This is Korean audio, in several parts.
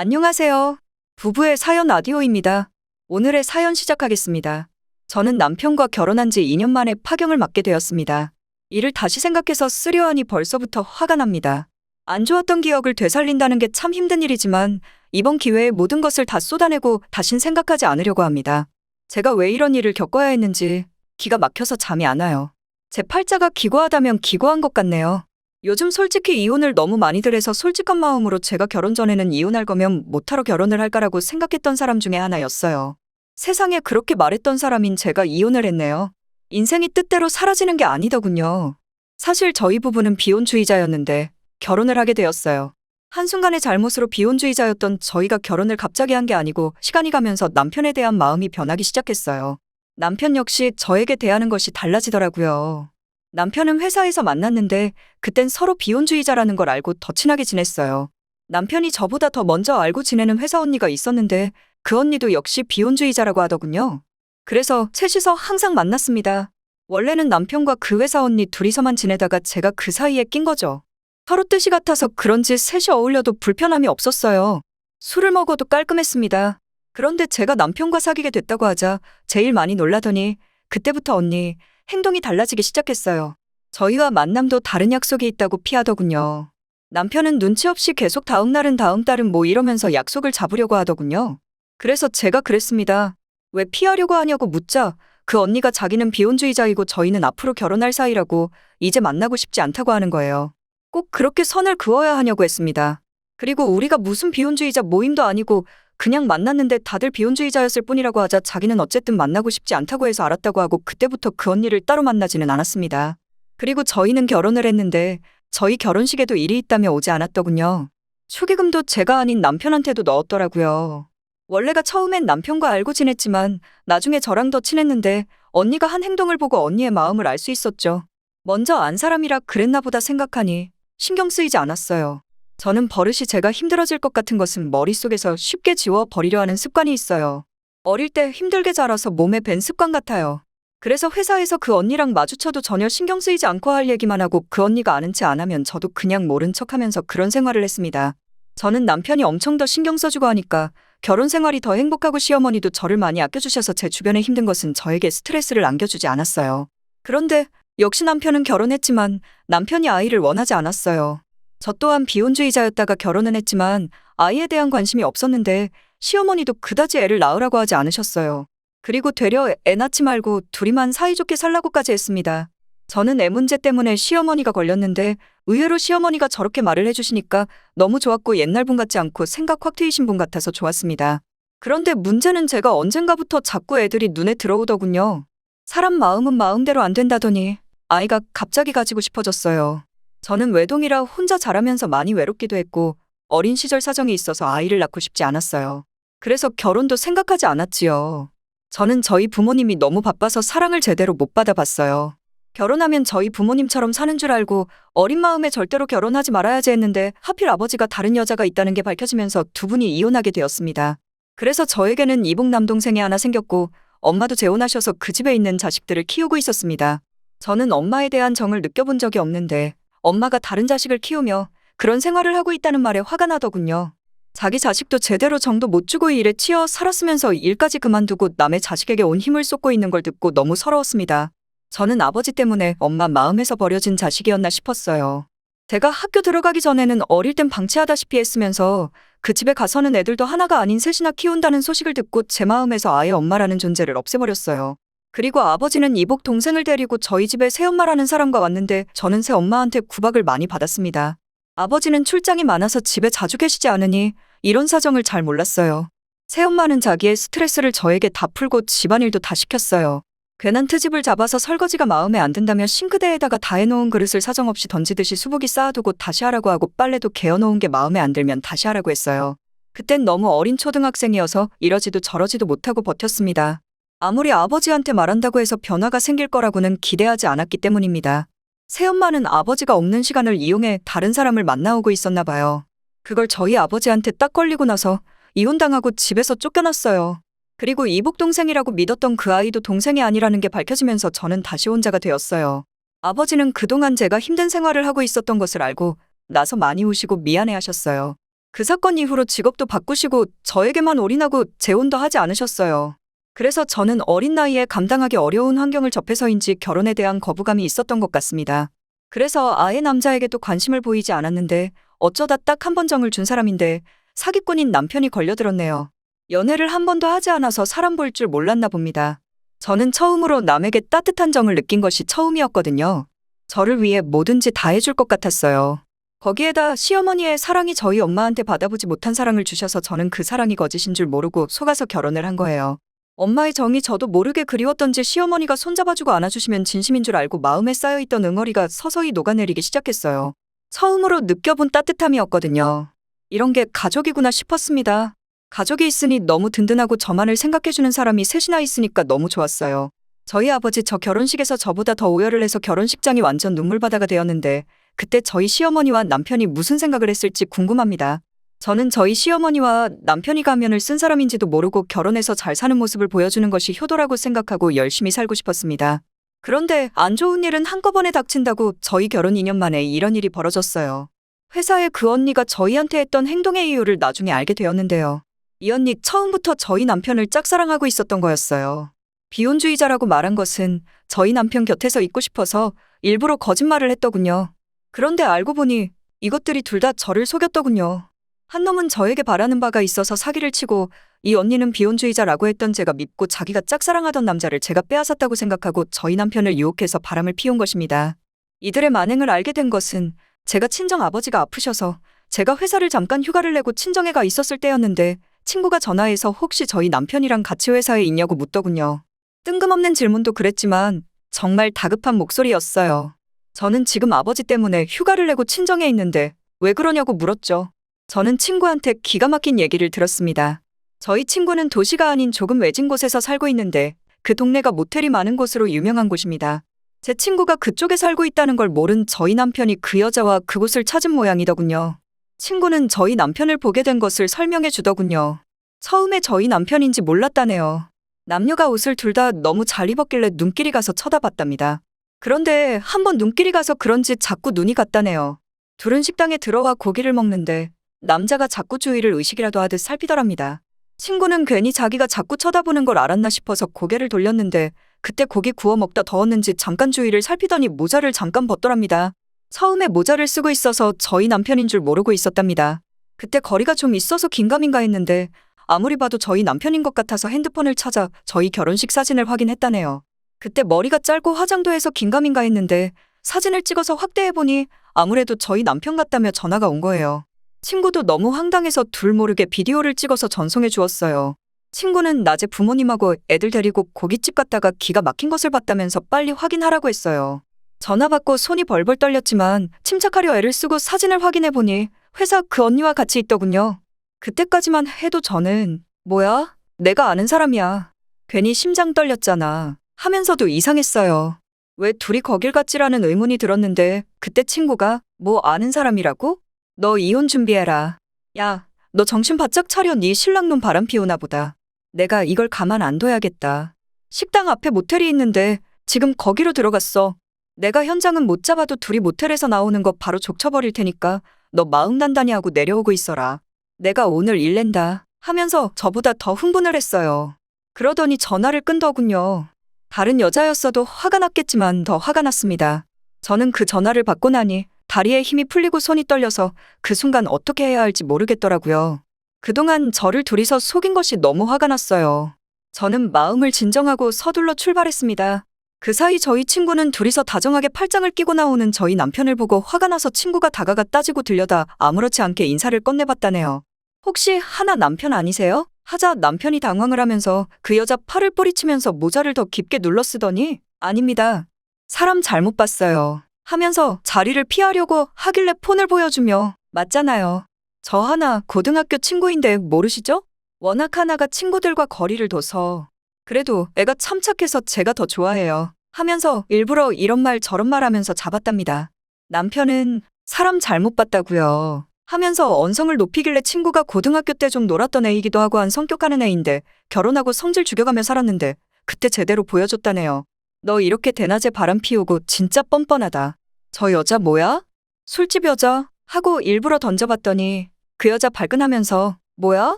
안녕하세요. 부부의 사연 라디오입니다. 오늘의 사연 시작하겠습니다. 저는 남편과 결혼한 지 2년 만에 파경을 맞게 되었습니다. 이를 다시 생각해서 쓰려하니 벌써부터 화가 납니다. 안 좋았던 기억을 되살린다는 게 참 힘든 일이지만 이번 기회에 모든 것을 다 쏟아내고 다신 생각하지 않으려고 합니다. 제가 왜 이런 일을 겪어야 했는지 기가 막혀서 잠이 안 와요. 제 팔자가 기고하다면 기고한 것 같네요. 요즘 솔직히 이혼을 너무 많이들 해서 솔직한 마음으로 제가 결혼 전에는 이혼할 거면 못하러 결혼을 할까라고 생각했던 사람 중에 하나였어요. 세상에 그렇게 말했던 사람인 제가 이혼을 했네요. 인생이 뜻대로 사라지는 게 아니더군요. 사실 저희 부부는 비혼주의자였는데 결혼을 하게 되었어요. 한순간의 잘못으로 비혼주의자였던 저희가 결혼을 갑자기 한 게 아니고 시간이 가면서 남편에 대한 마음이 변하기 시작했어요. 남편 역시 저에게 대하는 것이 달라지더라고요. 남편은 회사에서 만났는데 그땐 서로 비혼주의자라는 걸 알고 더 친하게 지냈어요. 남편이 저보다 더 먼저 알고 지내는 회사 언니가 있었는데 그 언니도 역시 비혼주의자라고 하더군요. 그래서 셋이서 항상 만났습니다. 원래는 남편과 그 회사 언니 둘이서만 지내다가 제가 그 사이에 낀 거죠. 서로 뜻이 같아서 그런지 셋이 어울려도 불편함이 없었어요. 술을 먹어도 깔끔했습니다. 그런데 제가 남편과 사귀게 됐다고 하자 제일 많이 놀라더니 그때부터 언니 행동이 달라지기 시작했어요. 저희와 만남도 다른 약속이 있다고 피하더군요. 남편은 눈치 없이 계속 다음 날은 다음 달은 뭐 이러면서 약속을 잡으려고 하더군요. 그래서 제가 그랬습니다. 왜 피하려고 하냐고 묻자 그 언니가 자기는 비혼주의자이고 저희는 앞으로 결혼할 사이라고 이제 만나고 싶지 않다고 하는 거예요. 꼭 그렇게 선을 그어야 하냐고 했습니다. 그리고 우리가 무슨 비혼주의자 모임도 아니고 그냥 만났는데 다들 비혼주의자였을 뿐이라고 하자 자기는 어쨌든 만나고 싶지 않다고 해서 알았다고 하고 그때부터 그 언니를 따로 만나지는 않았습니다. 그리고 저희는 결혼을 했는데 저희 결혼식에도 일이 있다며 오지 않았더군요. 축의금도 제가 아닌 남편한테도 넣었더라고요. 원래가 처음엔 남편과 알고 지냈지만 나중에 저랑 더 친했는데 언니가 한 행동을 보고 언니의 마음을 알 수 있었죠. 먼저 안 사람이라 그랬나 보다 생각하니 신경 쓰이지 않았어요. 저는 버릇이 제가 힘들어질 것 같은 것은 머릿속에서 쉽게 지워버리려 하는 습관이 있어요. 어릴 때 힘들게 자라서 몸에 밴 습관 같아요. 그래서 회사에서 그 언니랑 마주쳐도 전혀 신경 쓰이지 않고 할 얘기만 하고 그 언니가 아는 체 안 하면 저도 그냥 모른 척하면서 그런 생활을 했습니다. 저는 남편이 엄청 더 신경 써주고 하니까 결혼 생활이 더 행복하고 시어머니도 저를 많이 아껴주셔서 제 주변에 힘든 것은 저에게 스트레스를 안겨주지 않았어요. 그런데 역시 남편은 결혼했지만 남편이 아이를 원하지 않았어요. 저 또한 비혼주의자였다가 결혼은 했지만 아이에 대한 관심이 없었는데 시어머니도 그다지 애를 낳으라고 하지 않으셨어요. 그리고 되려 애 낳지 말고 둘이만 사이좋게 살라고까지 했습니다. 저는 애 문제 때문에 시어머니가 걸렸는데 의외로 시어머니가 저렇게 말을 해주시니까 너무 좋았고 옛날 분 같지 않고 생각 확 트이신 분 같아서 좋았습니다. 그런데 문제는 제가 언젠가부터 자꾸 애들이 눈에 들어오더군요. 사람 마음은 마음대로 안 된다더니 아이가 갑자기 가지고 싶어졌어요. 저는 외동이라 혼자 자라면서 많이 외롭기도 했고 어린 시절 사정이 있어서 아이를 낳고 싶지 않았어요. 그래서 결혼도 생각하지 않았지요. 저는 저희 부모님이 너무 바빠서 사랑을 제대로 못 받아봤어요. 결혼하면 저희 부모님처럼 사는 줄 알고 어린 마음에 절대로 결혼하지 말아야지 했는데 하필 아버지가 다른 여자가 있다는 게 밝혀지면서 두 분이 이혼하게 되었습니다. 그래서 저에게는 이복 남동생이 하나 생겼고 엄마도 재혼하셔서 그 집에 있는 자식들을 키우고 있었습니다. 저는 엄마에 대한 정을 느껴본 적이 없는데 엄마가 다른 자식을 키우며 그런 생활을 하고 있다는 말에 화가 나더군요. 자기 자식도 제대로 정도 못 주고 일에 치여 살았으면서 일까지 그만두고 남의 자식에게 온 힘을 쏟고 있는 걸 듣고 너무 서러웠습니다. 저는 아버지 때문에 엄마 마음에서 버려진 자식이었나 싶었어요. 제가 학교 들어가기 전에는 어릴 땐 방치하다시피 했으면서 그 집에 가서는 애들도 하나가 아닌 셋이나 키운다는 소식을 듣고 제 마음에서 아예 엄마라는 존재를 없애버렸어요. 그리고 아버지는 이복 동생을 데리고 저희 집에 새엄마라는 사람과 왔는데 저는 새엄마한테 구박을 많이 받았습니다. 아버지는 출장이 많아서 집에 자주 계시지 않으니 이런 사정을 잘 몰랐어요. 새엄마는 자기의 스트레스를 저에게 다 풀고 집안일도 다 시켰어요. 괜한 트집을 잡아서 설거지가 마음에 안 든다며 싱크대에다가 다 해놓은 그릇을 사정없이 던지듯이 수북이 쌓아두고 다시 하라고 하고 빨래도 개어놓은 게 마음에 안 들면 다시 하라고 했어요. 그땐 너무 어린 초등학생이어서 이러지도 저러지도 못하고 버텼습니다. 아무리 아버지한테 말한다고 해서 변화가 생길 거라고는 기대하지 않았기 때문입니다. 새엄마는 아버지가 없는 시간을 이용해 다른 사람을 만나오고 있었나 봐요. 그걸 저희 아버지한테 딱 걸리고 나서 이혼당하고 집에서 쫓겨났어요. 그리고 이복 동생이라고 믿었던 그 아이도 동생이 아니라는 게 밝혀지면서 저는 다시 혼자가 되었어요. 아버지는 그동안 제가 힘든 생활을 하고 있었던 것을 알고 나서 많이 우시고 미안해하셨어요. 그 사건 이후로 직업도 바꾸시고 저에게만 올인하고 재혼도 하지 않으셨어요. 그래서 저는 어린 나이에 감당하기 어려운 환경을 접해서인지 결혼에 대한 거부감이 있었던 것 같습니다. 그래서 아예 남자에게도 관심을 보이지 않았는데 어쩌다 딱 한 번 정을 준 사람인데 사기꾼인 남편이 걸려들었네요. 연애를 한 번도 하지 않아서 사람 볼 줄 몰랐나 봅니다. 저는 처음으로 남에게 따뜻한 정을 느낀 것이 처음이었거든요. 저를 위해 뭐든지 다 해줄 것 같았어요. 거기에다 시어머니의 사랑이 저희 엄마한테 받아보지 못한 사랑을 주셔서 저는 그 사랑이 거짓인 줄 모르고 속아서 결혼을 한 거예요. 엄마의 정이 저도 모르게 그리웠던지 시어머니가 손잡아주고 안아주시면 진심인 줄 알고 마음에 쌓여있던 응어리가 서서히 녹아내리기 시작했어요. 처음으로 느껴본 따뜻함이었거든요. 이런 게 가족이구나 싶었습니다. 가족이 있으니 너무 든든하고 저만을 생각해주는 사람이 셋이나 있으니까 너무 좋았어요. 저희 아버지 저 결혼식에서 저보다 더 오열을 해서 결혼식장이 완전 눈물바다가 되었는데 그때 저희 시어머니와 남편이 무슨 생각을 했을지 궁금합니다. 저는 저희 시어머니와 남편이 가면을 쓴 사람인지도 모르고 결혼해서 잘 사는 모습을 보여주는 것이 효도라고 생각하고 열심히 살고 싶었습니다. 그런데 안 좋은 일은 한꺼번에 닥친다고 저희 결혼 2년 만에 이런 일이 벌어졌어요. 회사에 그 언니가 저희한테 했던 행동의 이유를 나중에 알게 되었는데요. 이 언니 처음부터 저희 남편을 짝사랑하고 있었던 거였어요. 비혼주의자라고 말한 것은 저희 남편 곁에서 있고 싶어서 일부러 거짓말을 했더군요. 그런데 알고 보니 이것들이 둘 다 저를 속였더군요. 한 놈은 저에게 바라는 바가 있어서 사기를 치고 이 언니는 비혼주의자라고 했던 제가 믿고 자기가 짝사랑하던 남자를 제가 빼앗았다고 생각하고 저희 남편을 유혹해서 바람을 피운 것입니다. 이들의 만행을 알게 된 것은 제가 친정 아버지가 아프셔서 제가 회사를 잠깐 휴가를 내고 친정에 가 있었을 때였는데 친구가 전화해서 혹시 저희 남편이랑 같이 회사에 있냐고 묻더군요. 뜬금없는 질문도 그랬지만 정말 다급한 목소리였어요. 저는 지금 아버지 때문에 휴가를 내고 친정에 있는데 왜 그러냐고 물었죠. 저는 친구한테 기가 막힌 얘기를 들었습니다. 저희 친구는 도시가 아닌 조금 외진 곳에서 살고 있는데 그 동네가 모텔이 많은 곳으로 유명한 곳입니다. 제 친구가 그쪽에 살고 있다는 걸 모른 저희 남편이 그 여자와 그곳을 찾은 모양이더군요. 친구는 저희 남편을 보게 된 것을 설명해 주더군요. 처음에 저희 남편인지 몰랐다네요. 남녀가 옷을 둘 다 너무 잘 입었길래 눈길이 가서 쳐다봤답니다. 그런데 한번 눈길이 가서 그런지 자꾸 눈이 갔다네요. 둘은 식당에 들어와 고기를 먹는데 남자가 자꾸 주위를 의식이라도 하듯 살피더랍니다. 친구는 괜히 자기가 자꾸 쳐다보는 걸 알았나 싶어서 고개를 돌렸는데 그때 고기 구워 먹다 더웠는지 잠깐 주위를 살피더니 모자를 잠깐 벗더랍니다. 처음에 모자를 쓰고 있어서 저희 남편인 줄 모르고 있었답니다. 그때 거리가 좀 있어서 긴가민가 했는데 아무리 봐도 저희 남편인 것 같아서 핸드폰을 찾아 저희 결혼식 사진을 확인했다네요. 그때 머리가 짧고 화장도 해서 긴가민가 했는데 사진을 찍어서 확대해보니 아무래도 저희 남편 같다며 전화가 온 거예요. 친구도 너무 황당해서 둘 모르게 비디오를 찍어서 전송해 주었어요. 친구는 낮에 부모님하고 애들 데리고 고깃집 갔다가 기가 막힌 것을 봤다면서 빨리 확인하라고 했어요. 전화 받고 손이 벌벌 떨렸지만 침착하려 애를 쓰고 사진을 확인해보니 회사 그 언니와 같이 있더군요. 그때까지만 해도 저는 뭐야? 내가 아는 사람이야. 괜히 심장 떨렸잖아 하면서도 이상했어요. 왜 둘이 거길 갔지라는 의문이 들었는데 그때 친구가 뭐 아는 사람이라고? 너 이혼 준비해라. 야, 너 정신 바짝 차려. 네 신랑 놈 바람 피우나 보다. 내가 이걸 가만 안 둬야겠다. 식당 앞에 모텔이 있는데 지금 거기로 들어갔어. 내가 현장은 못 잡아도 둘이 모텔에서 나오는 거 바로 족쳐버릴 테니까 너 마음 단단히 하고 내려오고 있어라. 내가 오늘 일 낸다 하면서 저보다 더 흥분을 했어요. 그러더니 전화를 끈더군요. 다른 여자였어도 화가 났겠지만 더 화가 났습니다. 저는 그 전화를 받고 나니 다리에 힘이 풀리고 손이 떨려서 그 순간 어떻게 해야 할지 모르겠더라고요. 그동안 저를 둘이서 속인 것이 너무 화가 났어요. 저는 마음을 진정하고 서둘러 출발했습니다. 그 사이 저희 친구는 둘이서 다정하게 팔짱을 끼고 나오는 저희 남편을 보고 화가 나서 친구가 다가가 따지고 들려다 아무렇지 않게 인사를 건네봤다네요. 혹시 하나 남편 아니세요? 하자 남편이 당황을 하면서 그 여자 팔을 뿌리치면서 모자를 더 깊게 눌러 쓰더니 아닙니다. 사람 잘못 봤어요. 하면서 자리를 피하려고 하길래 폰을 보여주며 맞잖아요. 저 하나 고등학교 친구인데 모르시죠? 워낙 하나가 친구들과 거리를 둬서 그래도 애가 참 착해서 제가 더 좋아해요. 하면서 일부러 이런 말 저런 말 하면서 잡았답니다. 남편은 사람 잘못 봤다고요. 하면서 언성을 높이길래 친구가 고등학교 때 좀 놀았던 애이기도 하고 한 성격하는 애인데 결혼하고 성질 죽여가며 살았는데 그때 제대로 보여줬다네요. 너 이렇게 대낮에 바람 피우고 진짜 뻔뻔하다. 저 여자 뭐야? 술집 여자? 하고 일부러 던져봤더니 그 여자 발끈하면서 뭐야?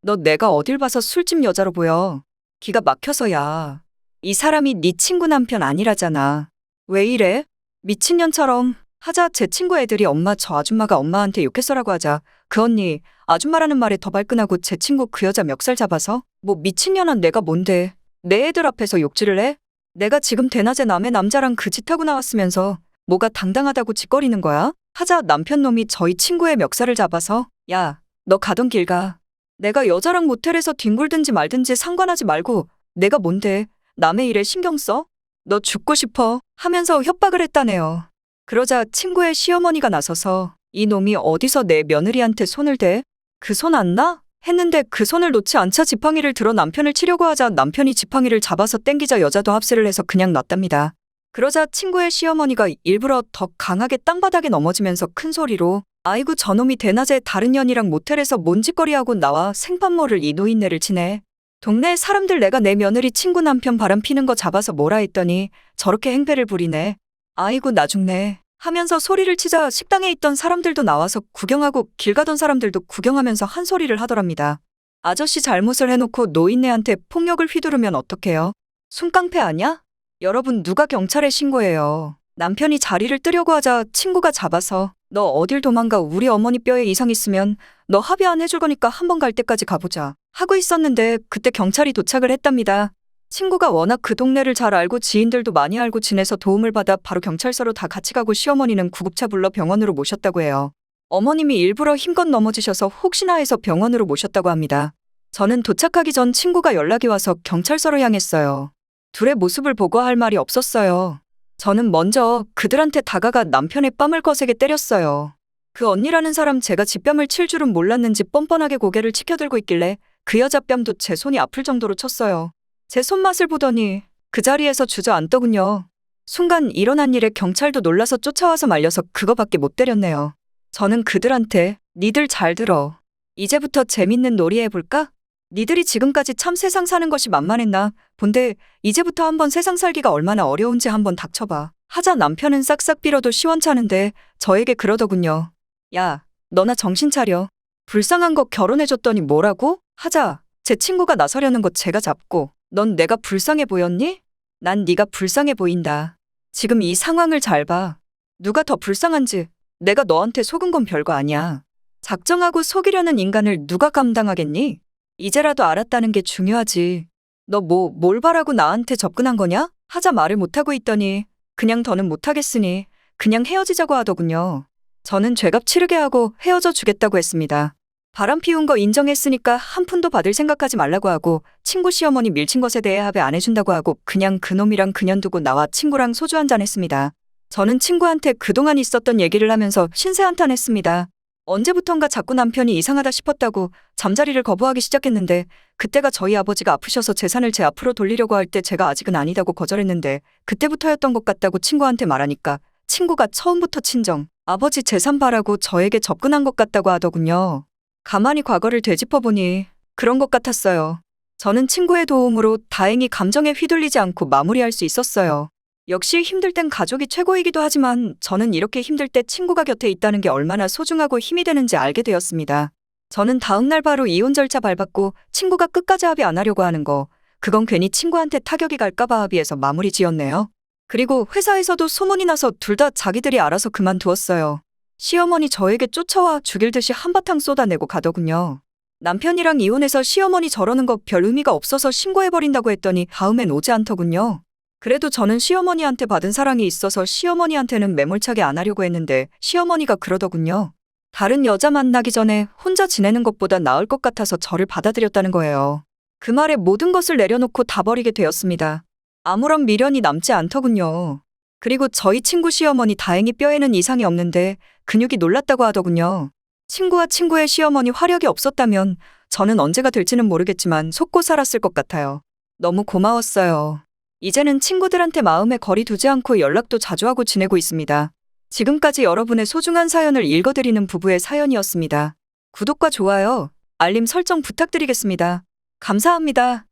너 내가 어딜 봐서 술집 여자로 보여. 기가 막혀서야. 이 사람이 네 친구 남편 아니라잖아. 왜 이래? 미친년처럼. 하자 제 친구 애들이 엄마 저 아줌마가 엄마한테 욕했어라고 하자 그 언니 아줌마라는 말에 더 발끈하고 제 친구 그 여자 멱살 잡아서 뭐 미친년아 내가 뭔데 내 애들 앞에서 욕질을 해? 내가 지금 대낮에 남의 남자랑 그 짓 하고 나왔으면서 뭐가 당당하다고 짓거리는 거야? 하자 남편 놈이 저희 친구의 멱살을 잡아서 야, 너 가던 길 가. 내가 여자랑 모텔에서 뒹굴든지 말든지 상관하지 말고 내가 뭔데 남의 일에 신경 써? 너 죽고 싶어 하면서 협박을 했다네요. 그러자 친구의 시어머니가 나서서 이 놈이 어디서 내 며느리한테 손을 대? 그 손 안 나? 했는데 그 손을 놓지 않자 지팡이를 들어 남편을 치려고 하자 남편이 지팡이를 잡아서 땡기자 여자도 합세를 해서 그냥 놨답니다. 그러자 친구의 시어머니가 일부러 더 강하게 땅바닥에 넘어지면서 큰 소리로 아이고 저놈이 대낮에 다른 년이랑 모텔에서 뭔 짓거리하고 나와 생판모를 이 노인네를 치네. 동네 사람들 내가 내 며느리 친구 남편 바람 피는 거 잡아서 뭐라 했더니 저렇게 행패를 부리네. 아이고 나 죽네 하면서 소리를 치자 식당에 있던 사람들도 나와서 구경하고 길 가던 사람들도 구경하면서 한 소리를 하더랍니다. 아저씨 잘못을 해놓고 노인네한테 폭력을 휘두르면 어떡해요? 손깡패 아냐? 여러분 누가 경찰에 신고해요. 남편이 자리를 뜨려고 하자 친구가 잡아서 너 어딜 도망가 우리 어머니 뼈에 이상 있으면 너 합의 안 해줄 거니까 한번 갈 때까지 가보자 하고 있었는데 그때 경찰이 도착을 했답니다. 친구가 워낙 그 동네를 잘 알고 지인들도 많이 알고 지내서 도움을 받아 바로 경찰서로 다 같이 가고 시어머니는 구급차 불러 병원으로 모셨다고 해요. 어머님이 일부러 힘껏 넘어지셔서 혹시나 해서 병원으로 모셨다고 합니다. 저는 도착하기 전 친구가 연락이 와서 경찰서로 향했어요. 둘의 모습을 보고 할 말이 없었어요. 저는 먼저 그들한테 다가가 남편의 뺨을 거세게 때렸어요. 그 언니라는 사람 제가 지 뺨을 칠 줄은 몰랐는지 뻔뻔하게 고개를 치켜들고 있길래 그 여자 뺨도 제 손이 아플 정도로 쳤어요. 제 손맛을 보더니 그 자리에서 주저앉더군요. 순간 일어난 일에 경찰도 놀라서 쫓아와서 말려서 그거밖에 못 때렸네요. 저는 그들한테 니들 잘 들어. 이제부터 재밌는 놀이 해볼까? 니들이 지금까지 참 세상 사는 것이 만만했나 본데 이제부터 한번 세상 살기가 얼마나 어려운지 한번 닥쳐봐. 하자 남편은 싹싹 빌어도 시원찮은데 저에게 그러더군요. 야, 너나 정신 차려. 불쌍한 거 결혼해줬더니 뭐라고? 하자 제 친구가 나서려는 거 제가 잡고 넌 내가 불쌍해 보였니? 난 네가 불쌍해 보인다. 지금 이 상황을 잘 봐. 누가 더 불쌍한지 내가 너한테 속은 건 별거 아니야. 작정하고 속이려는 인간을 누가 감당하겠니? 이제라도 알았다는 게 중요하지. 너 뭘 바라고 나한테 접근한 거냐? 하자 말을 못하고 있더니 그냥 더는 못하겠으니 그냥 헤어지자고 하더군요. 저는 죄값 치르게 하고 헤어져 주겠다고 했습니다. 바람 피운 거 인정했으니까 한 푼도 받을 생각하지 말라고 하고 친구 시어머니 밀친 것에 대해 합의 안 해준다고 하고 그냥 그놈이랑 그년 두고 나와 친구랑 소주 한잔 했습니다. 저는 친구한테 그동안 있었던 얘기를 하면서 신세한탄했습니다. 언제부턴가 자꾸 남편이 이상하다 싶었다고 잠자리를 거부하기 시작했는데 그때가 저희 아버지가 아프셔서 재산을 제 앞으로 돌리려고 할 때 제가 아직은 아니다고 거절했는데 그때부터였던 것 같다고 친구한테 말하니까 친구가 처음부터 친정, 아버지 재산 바라고 저에게 접근한 것 같다고 하더군요. 가만히 과거를 되짚어보니 그런 것 같았어요. 저는 친구의 도움으로 다행히 감정에 휘둘리지 않고 마무리할 수 있었어요. 역시 힘들 땐 가족이 최고이기도 하지만 저는 이렇게 힘들 때 친구가 곁에 있다는 게 얼마나 소중하고 힘이 되는지 알게 되었습니다. 저는 다음날 바로 이혼 절차 밟았고 친구가 끝까지 합의 안 하려고 하는 거 그건 괜히 친구한테 타격이 갈까봐 합의해서 마무리 지었네요. 그리고 회사에서도 소문이 나서 둘 다 자기들이 알아서 그만두었어요. 시어머니 저에게 쫓아와 죽일 듯이 한바탕 쏟아내고 가더군요. 남편이랑 이혼해서 시어머니 저러는 거 별 의미가 없어서 신고해버린다고 했더니 다음엔 오지 않더군요. 그래도 저는 시어머니한테 받은 사랑이 있어서 시어머니한테는 매몰차게 안 하려고 했는데 시어머니가 그러더군요. 다른 여자 만나기 전에 혼자 지내는 것보다 나을 것 같아서 저를 받아들였다는 거예요. 그 말에 모든 것을 내려놓고 다 버리게 되었습니다. 아무런 미련이 남지 않더군요. 그리고 저희 친구 시어머니 다행히 뼈에는 이상이 없는데 근육이 놀랐다고 하더군요. 친구와 친구의 시어머니 화력이 없었다면 저는 언제가 될지는 모르겠지만 속고 살았을 것 같아요. 너무 고마웠어요. 이제는 친구들한테 마음에 거리 두지 않고 연락도 자주 하고 지내고 있습니다. 지금까지 여러분의 소중한 사연을 읽어드리는 부부의 사연이었습니다. 구독과 좋아요, 알림 설정 부탁드리겠습니다. 감사합니다.